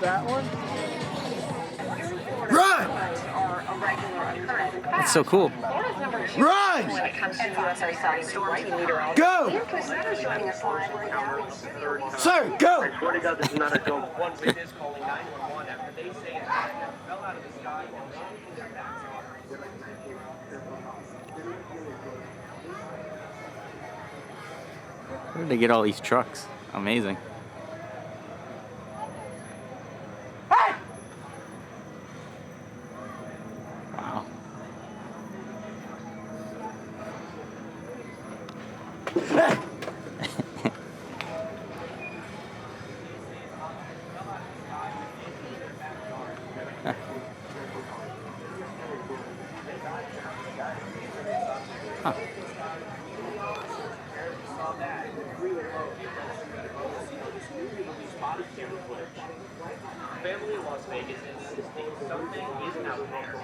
that one. Run! That's so cool. Run! Go! Sir, go! I swear to God, this is not a joke. One witness calling 911 after they say a helicopter fell out of the sky while shooting their backyard. Where did they get all these trucks? Amazing. Wow. Huh. Family in Las Vegas insisting something is out there.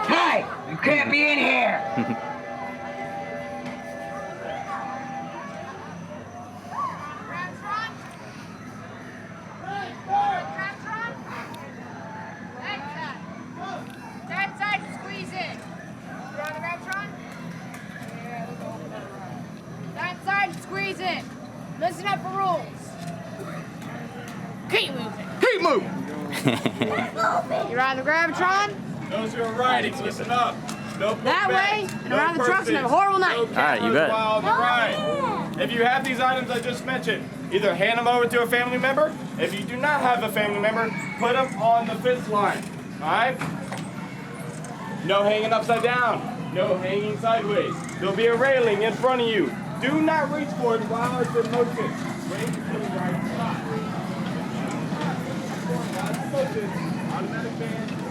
Hey, you can't be in here. That side, squeeze in. You're on the Gravitron? Yeah, let's go. That side, squeeze in. Listen up for rules. Keep moving. Keep moving! You're on the Gravitron? Those who are riding, listen up. No That way, and around the trucks, and have a horrible night. Alright, you bet. While on the ride. If you have these items I just mentioned, either hand them over to a family member. If you do not have a family member, put them on the fence line. Alright? No hanging upside down. No hanging sideways. There'll be a railing in front of you. Do not reach for it while it's in motion. Wait until the right spot. While it's in motion, automatic ban.